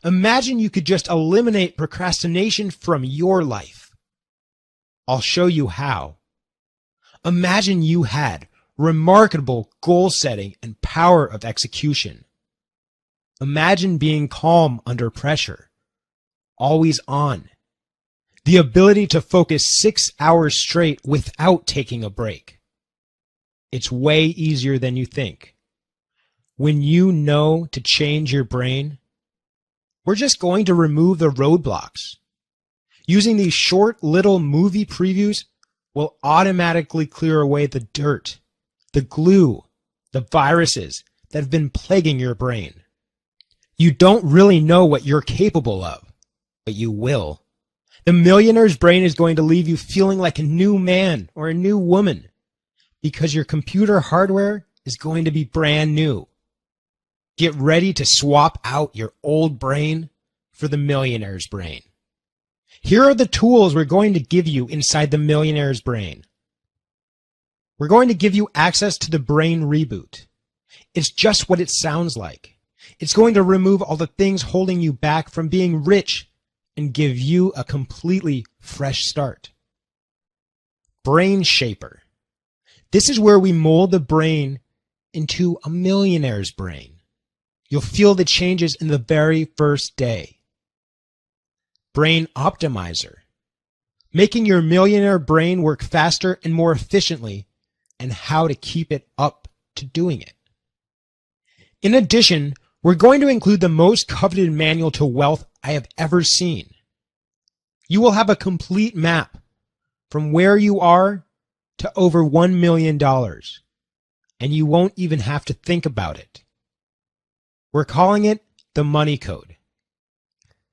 Imagine you could just eliminate procrastination from your life. I'll show you how. Imagine you had remarkable goal setting and power of execution. Imagine being calm under pressure, always on. The ability to focus 6 hours straight without taking a break. It's way easier than you think. When you know to change your brain, we're just going to remove the roadblocks. Using these short little movie previews will automatically clear away the dirt, the glue, the viruses that have been plaguing your brain. You don't really know what you're capable of, but you will. The millionaire's brain is going to leave you feeling like a new man or a new woman because your computer hardware is going to be brand new. Get ready to swap out your old brain for the millionaire's brain. Here are the tools we're going to give you inside the millionaire's brain. We're going to give you access to the brain reboot. It's just what it sounds like. It's going to remove all the things holding you back from being rich and give you a completely fresh start. Brain Shaper. This is where we mold the brain into a millionaire's brain. You'll feel the changes in the very first day. Brain Optimizer. Making your millionaire brain work faster and more efficiently, and how to keep it up to doing it. In addition, we're going to include the most coveted manual to wealth I have ever seen. You will have a complete map from where you are to over $1 million, and you won't even have to think about it. We're calling it the Money Code.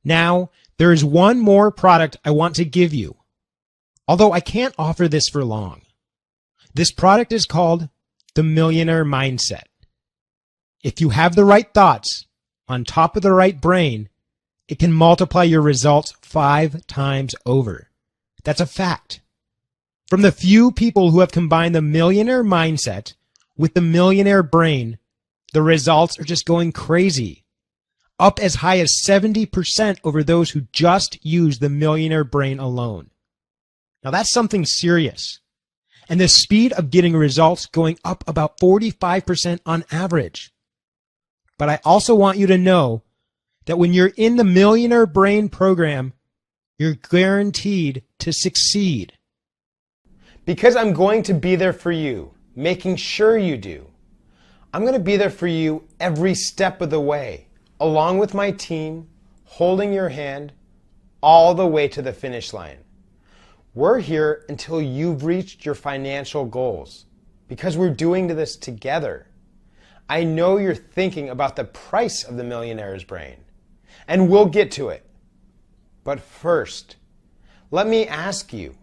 Now, there is one more product I want to give you, although I can't offer this for long. This product is called the Millionaire Mindset. If you have the right thoughts on top of the right brain, it can multiply your results 5 times over. That's a fact. From the few people who have combined the millionaire mindset with the millionaire brain, the results are just going crazy. Up as high as 70% over those who just use the millionaire brain alone. Now that's something serious. And the speed of getting results going up about 45% on average. But I also want you to know that when you're in the Millionaire Brain program, you're guaranteed to succeed. Because I'm going to be there for you, making sure you do. I'm going to be there for you every step of the way, along with my team, holding your hand all the way to the finish line. We're here until you've reached your financial goals, because we're doing this together. I know you're thinking about the price of the millionaire's brain, and we'll get to it. But first, let me ask you,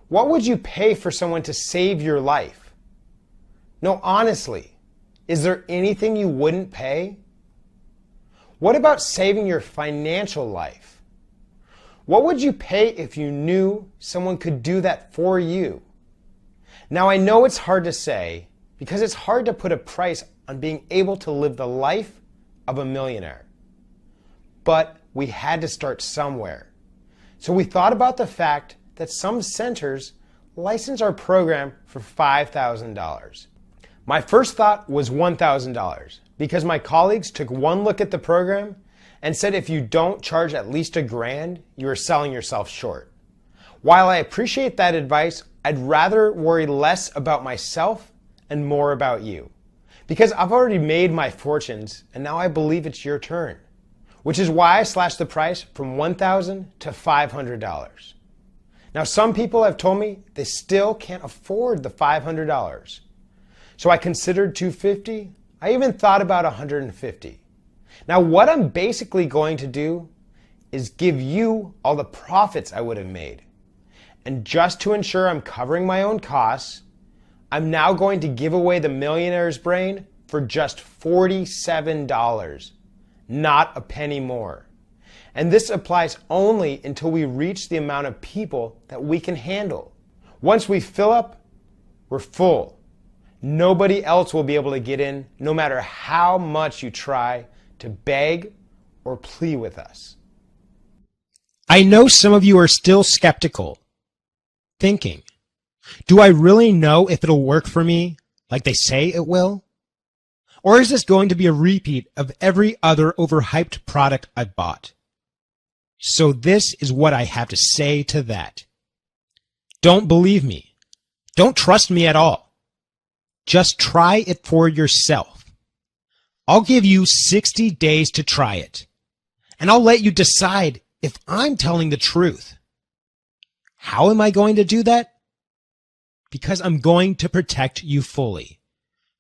what would you pay for someone to save your life? No, honestly, is there anything you wouldn't pay? What about saving your financial life? What would you pay if you knew someone could do that for you? Now, I know it's hard to say because it's hard to put a price on being able to live the life of a millionaire. But we had to start somewhere. So we thought about the fact that some centers license our program for $5,000. My first thought was $1,000 because my colleagues took one look at the program and said if you don't charge at least $1,000, you are selling yourself short. While I appreciate that advice, I'd rather worry less about myself and more about you. Because I've already made my fortunes and now I believe it's your turn. Which is why I slashed the price from $1,000 to $500. Now some people have told me they still can't afford the $500. So I considered $250. I even thought about $150. Now what I'm basically going to do is give you all the profits I would have made. And just to ensure I'm covering my own costs, I'm now going to give away the millionaire's brain for just $47, not a penny more. And this applies only until we reach the amount of people that we can handle. Once we fill up, we're full. Nobody else will be able to get in, no matter how much you try to beg or plea with us. I know some of you are still skeptical, thinking, do I really know if it'll work for me like they say it will? Or is this going to be a repeat of every other overhyped product I've bought? So this is what I have to say to that. Don't believe me. Don't trust me at all. Just try it for yourself. I'll give you 60 days to try it, and I'll let you decide if I'm telling the truth. How am I going to do that? Because I'm going to protect you fully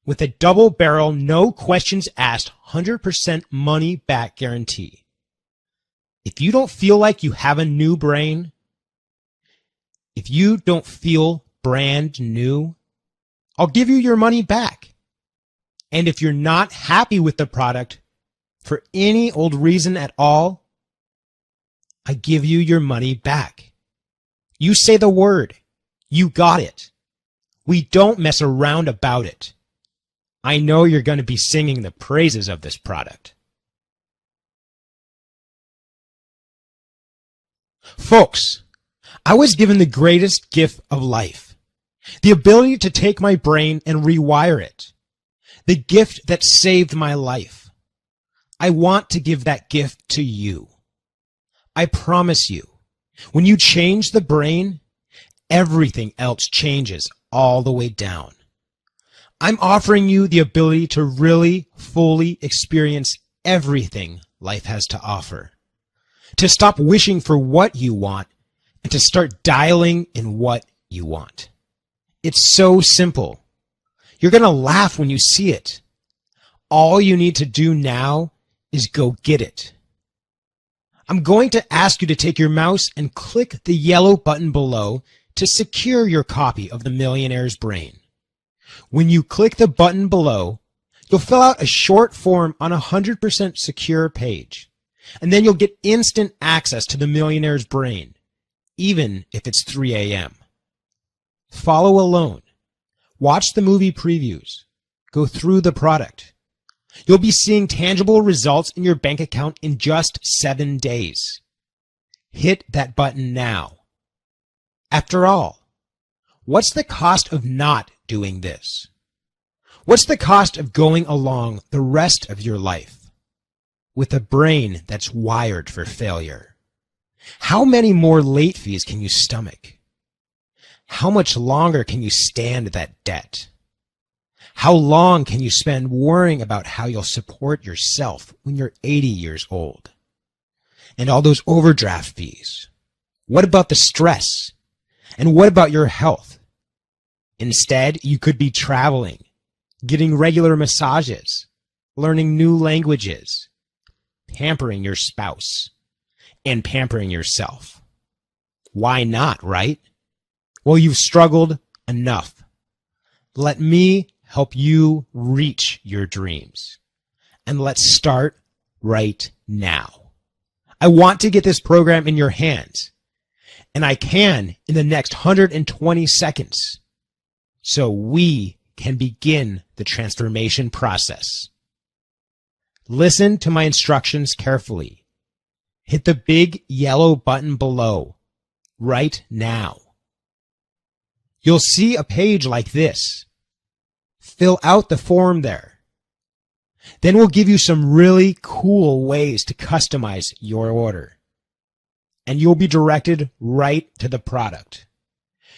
with a double barrel, no questions asked, 100% money back guarantee. If you don't feel like you have a new brain, if you don't feel brand new, I'll give you your money back. And if you're not happy with the product for any old reason at all, I give you your money back. You say the word. You got it. We don't mess around about it. I know you're going to be singing the praises of this product. Folks, I was given the greatest gift of life, the ability to take my brain and rewire it, the gift that saved my life. I want to give that gift to you. I promise you, when you change the brain, everything else changes all the way down. I'm offering you the ability to really fully experience everything life has to offer, to stop wishing for what you want and to start dialing in what you want. It's so simple. You're going to laugh when you see it. All you need to do now is go get it. I'm going to ask you to take your mouse and click the yellow button below to secure your copy of The Millionaire's Brain. When you click the button below, you'll fill out a short form on a 100% secure page, and then you'll get instant access to The Millionaire's Brain, even if it's 3 a.m. Follow alone. Watch the movie previews. Go through the product. You'll be seeing tangible results in your bank account in just 7 days. Hit that button now. After all, what's the cost of not doing this? What's the cost of going along the rest of your life with a brain that's wired for failure? How many more late fees can you stomach? How much longer can you stand that debt? How long can you spend worrying about how you'll support yourself when you're 80 years old? And all those overdraft fees. What about the stress? And what about your health? Instead, you could be traveling, getting regular massages, learning new languages, pampering your spouse, and pampering yourself. Why not, right? Well, you've struggled enough. Let me help you reach your dreams. And let's start right now. I want to get this program in your hands, and I can in the next 120 seconds, so we can begin the transformation process. Listen to my instructions carefully. Hit the big yellow button below right now. You'll see a page like this. Fill out the form there. Then we'll give you some really cool ways to customize your order. And you'll be directed right to the product.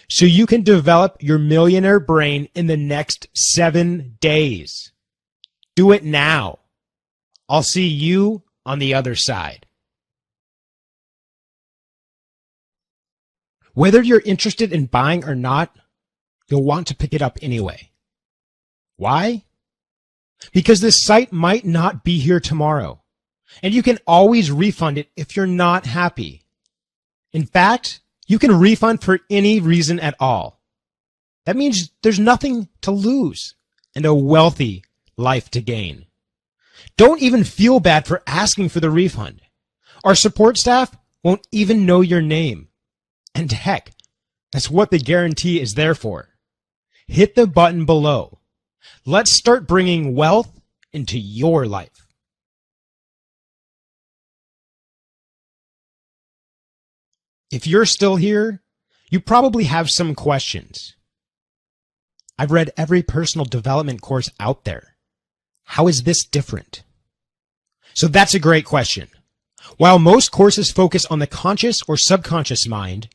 So you can develop your millionaire brain in the next 7 days. Do it now. I'll see you on the other side. Whether you're interested in buying or not, you'll want to pick it up anyway. Why? Because this site might not be here tomorrow, and you can always refund it if you're not happy. In fact, you can refund for any reason at all. That means there's nothing to lose and a wealthy life to gain. Don't even feel bad for asking for the refund. Our support staff won't even know your name. And heck, that's what the guarantee is there for. Hit the button below. Let's start bringing wealth into your life. If you're still here, you probably have some questions. I've read every personal development course out there. How is this different? So that's a great question. While most courses focus on the conscious or subconscious mind,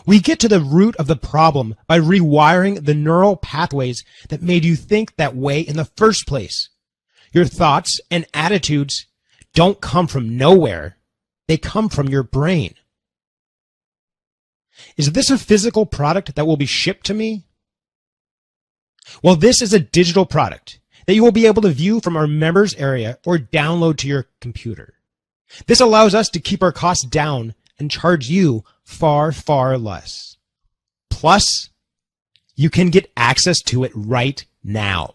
we get to the root of the problem by rewiring the neural pathways that made you think that way in the first place. Your thoughts and attitudes don't come from nowhere. They come from your brain. Is this a physical product that will be shipped to me? Well, this is a digital product that you will be able to view from our members area or download to your computer. This allows us to keep our costs down and charge you far, far less. Plus, you can get access to it right now.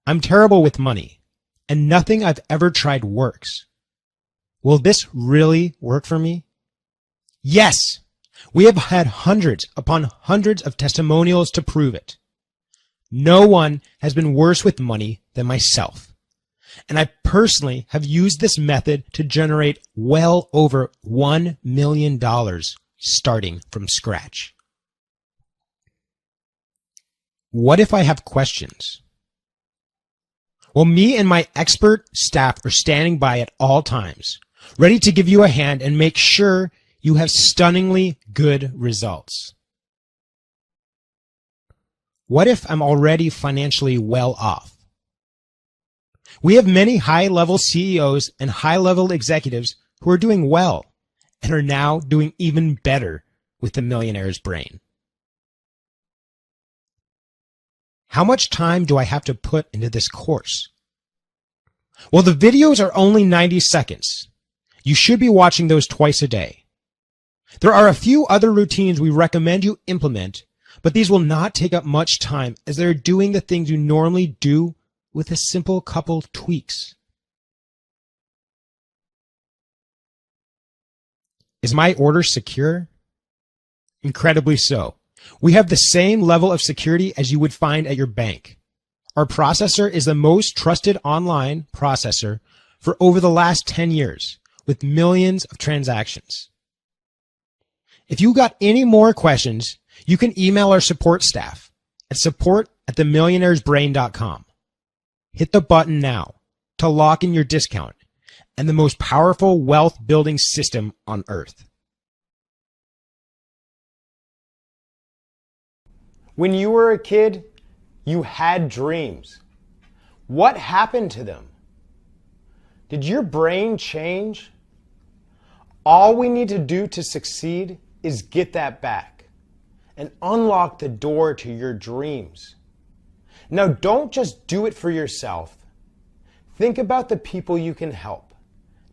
I'm terrible with money, and nothing I've ever tried works. Will this really work for me? Yes, we have had hundreds upon hundreds of testimonials to prove it. No one has been worse with money than myself. And I personally have used this method to generate well over $1 million starting from scratch. What if I have questions? Well, me and my expert staff are standing by at all times, ready to give you a hand and make sure you have stunningly good results. What if I'm already financially well off? We have many high-level CEOs and high-level executives who are doing well and are now doing even better with the Millionaire's Brain. How much time do I have to put into this course? Well, the videos are only 90 seconds. You should be watching those twice a day. There are a few other routines we recommend you implement, but these will not take up much time as they're doing the things you normally do with a simple couple tweaks. Is my order secure? Incredibly so. We have the same level of security as you would find at your bank. Our processor is the most trusted online processor for over the last 10 years, with millions of transactions. If you got any more questions, you can email our support staff at support@themillionairesbrain.com. Hit the button now to lock in your discount and the most powerful wealth building system on earth. When you were a kid, you had dreams. What happened to them? Did your brain change? All we need to do to succeed is get that back and unlock the door to your dreams. Now, don't just do it for yourself. Think about the people you can help,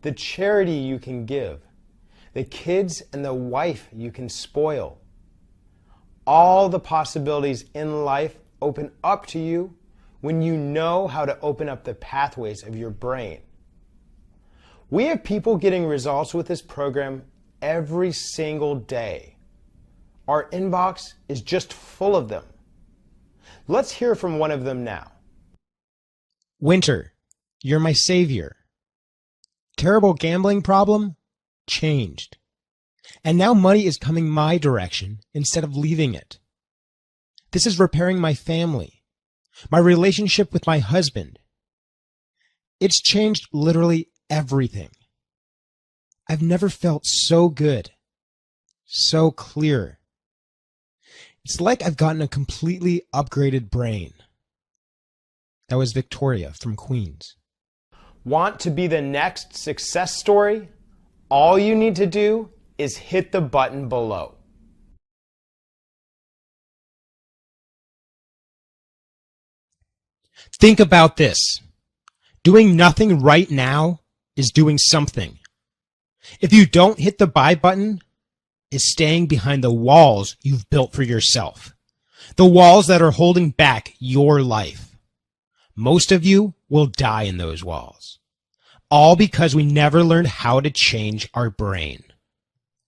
the charity you can give, the kids and the wife you can spoil. All the possibilities in life open up to you when you know how to open up the pathways of your brain. We have people getting results with this program every single day. Our inbox is just full of them. Let's hear from one of them now. Winter, you're my savior. Terrible gambling problem? Changed. And now money is coming my direction instead of leaving it. This is repairing my family, my relationship with my husband. It's changed literally everything. I've never felt so good, so clear. It's like I've gotten a completely upgraded brain. That was Victoria from Queens. Want to be the next success story? All you need to do is hit the button below. Think about this. Doing nothing right now is doing something. If you don't hit the buy button, it's staying behind the walls you've built for yourself. The walls that are holding back your life. Most of you will die in those walls. All because we never learned how to change our brain.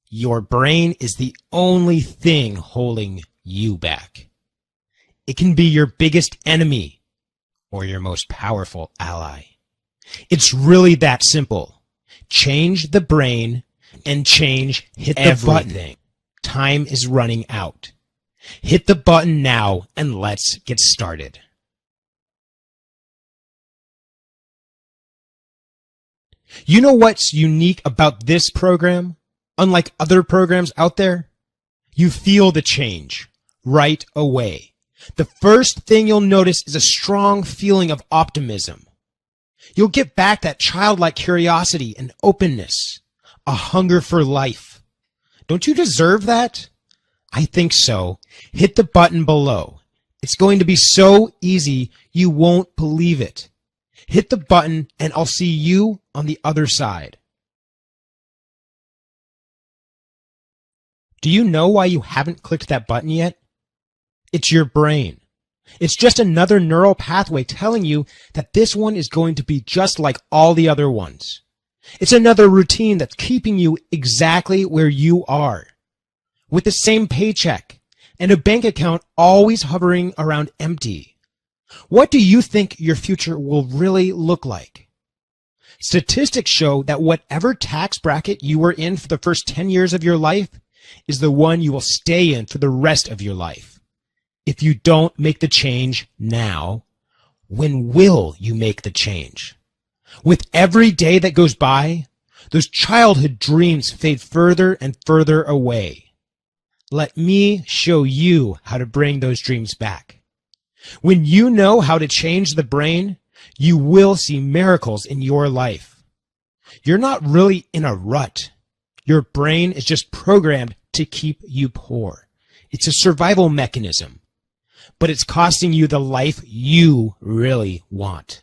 Your brain is the only thing holding you back. It can be your biggest enemy or your most powerful ally. It's really that simple. Change the brain, and change hit the Everything. button. Time is running out. Hit the button now and let's get started. You know what's unique about this program? Unlike other programs out there, you feel the change right away. The first thing you'll notice is a strong feeling of optimism. You'll get back that childlike curiosity and openness, a hunger for life. Don't you deserve that? I think so. Hit the button below. It's going to be so easy you won't believe it. Hit the button and I'll see you on the other side. Do you know why you haven't clicked that button yet? It's your brain. It's just another neural pathway telling you that this one is going to be just like all the other ones. It's another routine that's keeping you exactly where you are, with the same paycheck and a bank account always hovering around empty. What do you think your future will really look like? Statistics show that whatever tax bracket you were in for the first 10 years of your life is the one you will stay in for the rest of your life. If you don't make the change now, when will you make the change? With every day that goes by, those childhood dreams fade further and further away. Let me show you how to bring those dreams back. When you know how to change the brain, you will see miracles in your life. You're not really in a rut. Your brain is just programmed to keep you poor. It's a survival mechanism, but it's costing you the life you really want.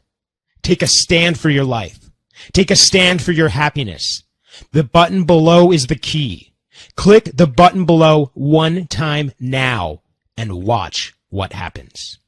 Take a stand for your life. Take a stand for your happiness. The button below is the key. Click the button below one time now and watch what happens.